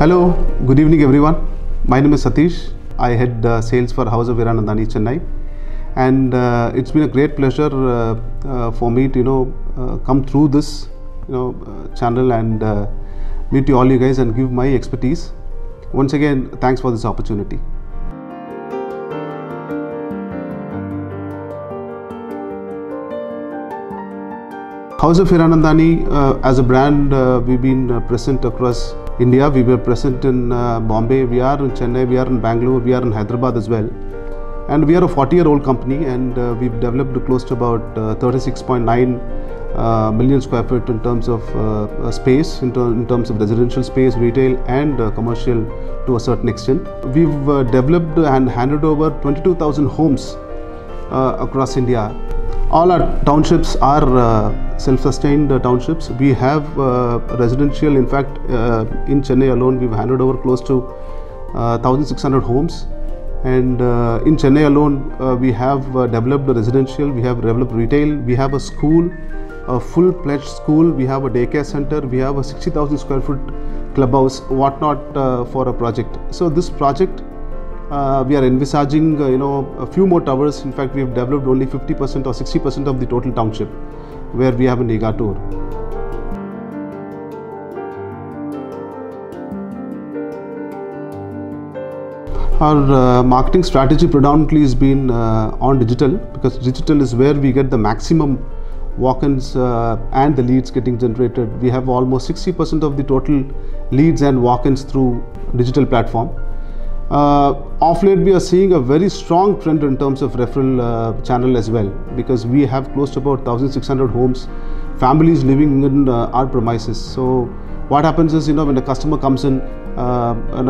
Hello, good evening everyone. My name is Satish. I head sales for House of Hiranandani, Chennai, and it's been a great pleasure for me to come through this channel and meet you all you guys and give my expertise. Once again, thanks for this opportunity. House of Hiranandani as a brand, we've been present across India. We were present in Bombay, we are in Chennai, we are in Bangalore, we are in Hyderabad as well. And we are a 40-year-old company, and we've developed close to about 36.9 million square feet in terms of space, in terms of residential space, retail and commercial to a certain extent. We've developed and handed over 22,000 homes across India. All our townships are self-sustained townships. We have residential, in fact, in Chennai alone, we've handed over close to 1,600 homes. And in Chennai alone, we have developed residential, we have developed retail, we have a school, a full-fledged school, we have a daycare center, we have a 60,000 square foot clubhouse, whatnot for a project. So this project, we are envisaging, a few more towers. In fact, we have developed only 50% or 60% of the total township, where we have an EGA tour. Our marketing strategy predominantly has been on digital, because digital is where we get the maximum walk-ins and the leads getting generated. We have almost 60% of the total leads and walk-ins through digital platform. Of late, we are seeing a very strong trend in terms of referral channel as well, because we have close to about 1,600 homes, families living in our premises. So what happens is, when the customer comes in,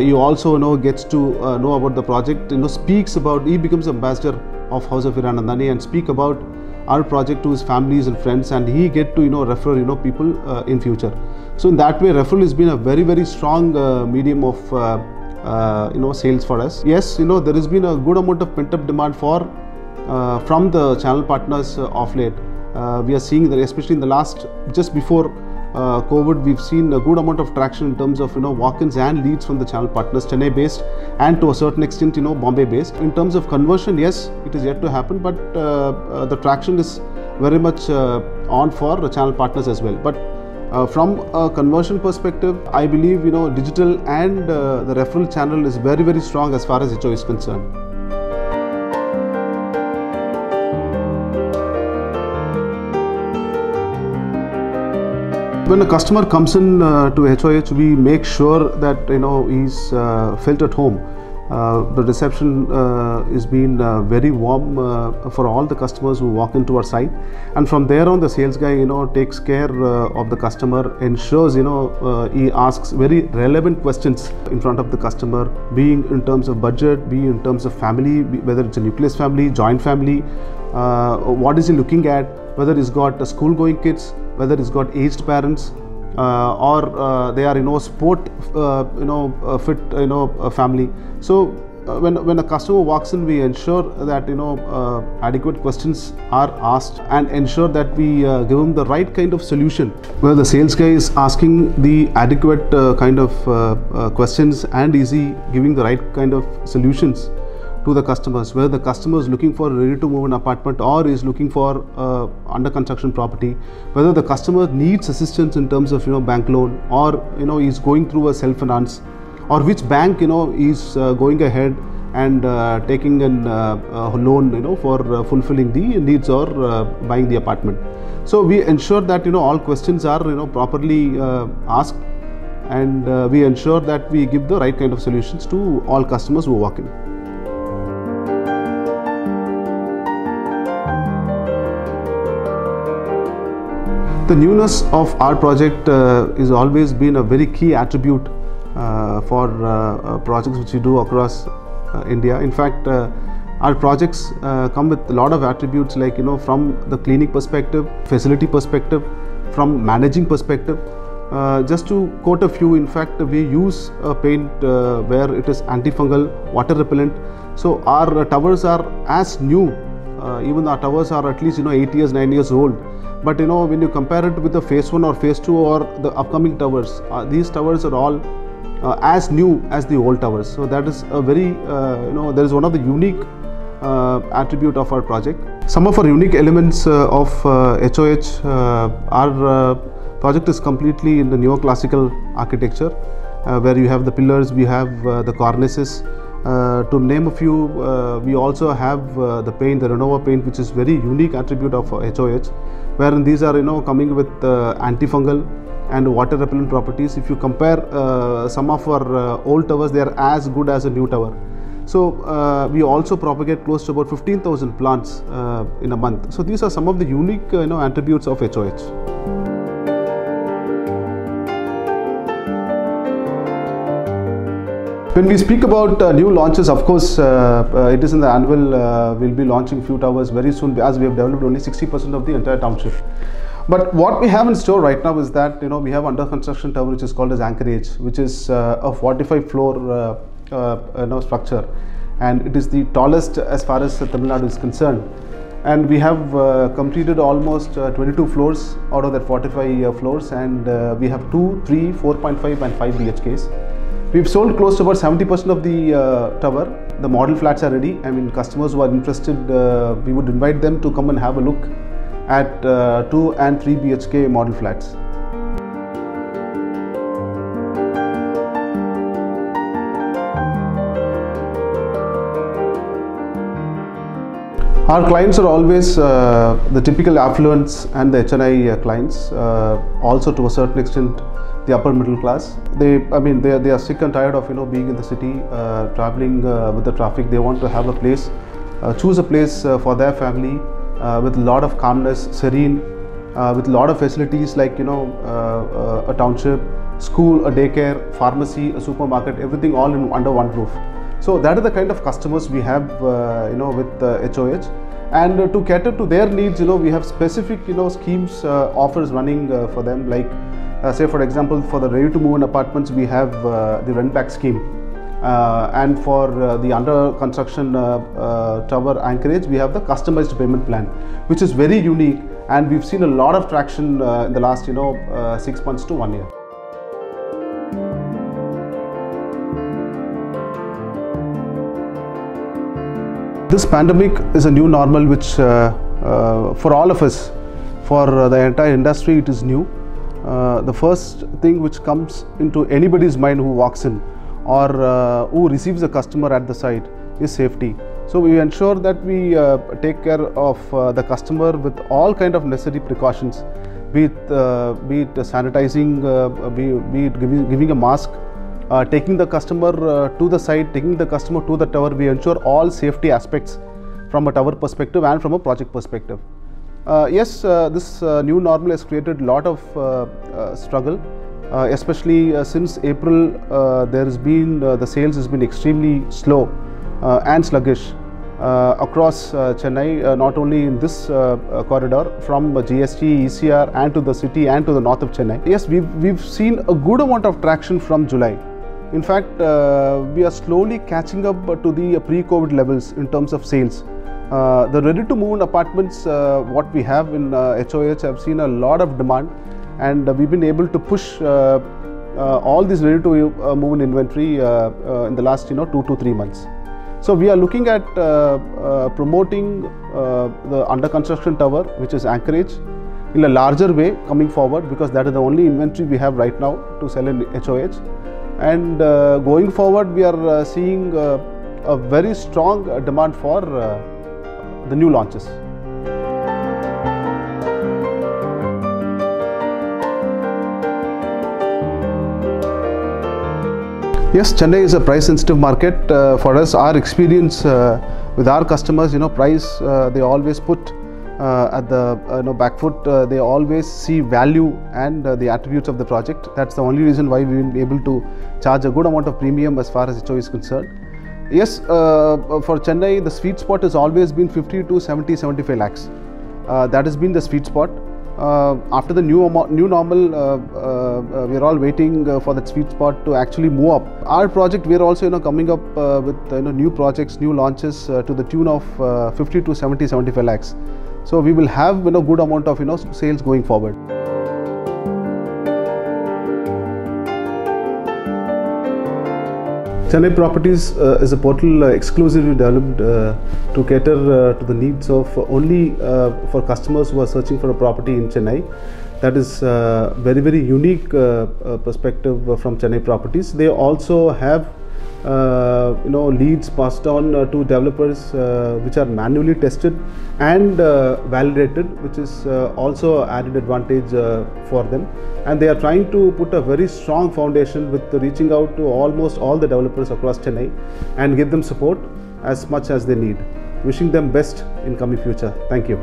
you also gets to know about the project, speaks about, he becomes ambassador of House of Hiranandani and speak about our project to his families and friends, and he get to refer people in future. So in that way, referral has been a very, very strong medium of sales for us. Yes, there has been a good amount of pent-up demand for from the channel partners of late. We are seeing that, especially in the last, just before COVID, we've seen a good amount of traction in terms of walk-ins and leads from the channel partners, Chennai based and to a certain extent Bombay based. In terms of conversion, yes, it is yet to happen, but the traction is very much on for the channel partners as well. But from a conversion perspective, I believe digital and the referral channel is very, very strong as far as HO is concerned. When a customer comes in to HOH, we make sure that he's felt at home. The reception is been very warm for all the customers who walk into our site, and from there on, the sales guy takes care of the customer, ensures he asks very relevant questions in front of the customer, being in terms of budget, being in terms of family, whether it's a nucleus family, joint family, what is he looking at, whether he's got school going kids, whether he's got aged parents, or they are sport fit family. So when a customer walks in, we ensure that adequate questions are asked and ensure that we give him the right kind of solution, where the sales guy is asking the adequate kind of questions and is he giving the right kind of solutions to the customers, whether the customer is looking for a ready-to-move an apartment or is looking for under construction property, whether the customer needs assistance in terms of bank loan, or is going through a self-finance, or which bank is going ahead and taking a loan for fulfilling the needs or buying the apartment. So we ensure that all questions are properly asked, and we ensure that we give the right kind of solutions to all customers who walk in. The newness of our project is always been a very key attribute for projects which we do across India. In fact, our projects come with a lot of attributes, like from the cleaning perspective, facility perspective, from managing perspective. Just to quote a few, in fact, we use a paint where it is antifungal, water repellent. So our towers are as new. Even our towers are at least 8 years, 9 years old. But when you compare it with the phase 1 or phase 2 or the upcoming towers, these towers are all as new as the old towers. So that is a very that is one of the unique attribute of our project. Some of our unique elements of HOH, our project is completely in the neoclassical architecture, where you have the pillars, we have the cornices. To name a few, we also have the paint, the Renova paint, which is very unique attribute of HOH, wherein these are coming with antifungal and water repellent properties. If you compare some of our old towers, they are as good as a new tower. So we also propagate close to about 15,000 plants in a month. So these are some of the unique attributes of HOH. When we speak about new launches, of course, it is in the annual, we'll be launching few towers very soon, as we have developed only 60% of the entire township. But what we have in store right now is that we have under construction tower which is called as Anchorage, which is a 45 floor structure, and it is the tallest as far as Tamil Nadu is concerned. And we have completed almost 22 floors out of that 45 floors, and we have 2, 3, 4.5 and 5 BHKs. We've sold close to about 70% of the tower. The model flats are ready. I mean, customers who are interested, we would invite them to come and have a look at 2 and 3 BHK model flats. Our clients are always the typical affluents and the HNI clients, also to a certain extent the upper middle class. They are sick and tired of being in the city, traveling with the traffic. They want to have a place, choose a place for their family with a lot of calmness, serene, with a lot of facilities like a township, school, a daycare, pharmacy, a supermarket, everything all under one roof. So that is the kind of customers we have with HOH, and to cater to their needs, we have specific schemes, offers running for them, like say for example, for the ready to move in apartments, we have the rent back scheme, and for the under construction tower Anchorage, we have the customized payment plan, which is very unique, and we've seen a lot of traction in the last 6 months to 1 year. This pandemic is a new normal which for all of us, for the entire industry, it is new. The first thing which comes into anybody's mind who walks in or who receives a customer at the site is safety. So we ensure that we take care of the customer with all kind of necessary precautions, be it sanitizing, be it giving a mask, taking the customer to the site, taking the customer to the tower. We ensure all safety aspects from a tower perspective and from a project perspective. Yes, this new normal has created a lot of struggle, especially since April. There has been the sales has been extremely slow and sluggish across Chennai, not only in this corridor from GST, ECR and to the city and to the north of Chennai. Yes, we've seen a good amount of traction from July. In fact, we are slowly catching up to the pre-COVID levels in terms of sales. The ready-to-move apartments, what we have in HOH, have seen a lot of demand, and we've been able to push all these ready-to-move inventory in the last 2 to 3 months. So we are looking at promoting the under construction tower, which is Anchorage, in a larger way coming forward, because that is the only inventory we have right now to sell in HOH. And going forward, we are seeing a very strong demand for the new launches. Yes, Chennai is a price sensitive market. For us, our experience with our customers, price, they always put at the back foot. They always see value and the attributes of the project. That's the only reason why we've been able to charge a good amount of premium as far as HOH is concerned. Yes, for Chennai, the sweet spot has always been 50 to 70, 75 lakhs. That has been the sweet spot. After the new normal, we are all waiting for that sweet spot to actually move up. Our project, we are also coming up with new projects, new launches to the tune of 50 to 70, 75 lakhs. So we will have good amount of sales going forward. Chennai Properties is a portal exclusively developed to cater to the needs of only for customers who are searching for a property in Chennai. That is very, very unique perspective from Chennai Properties. They also have leads passed on to developers which are manually tested and validated, which is also added advantage for them. And they are trying to put a very strong foundation with reaching out to almost all the developers across Chennai and give them support as much as they need. Wishing them best in coming future. Thank you.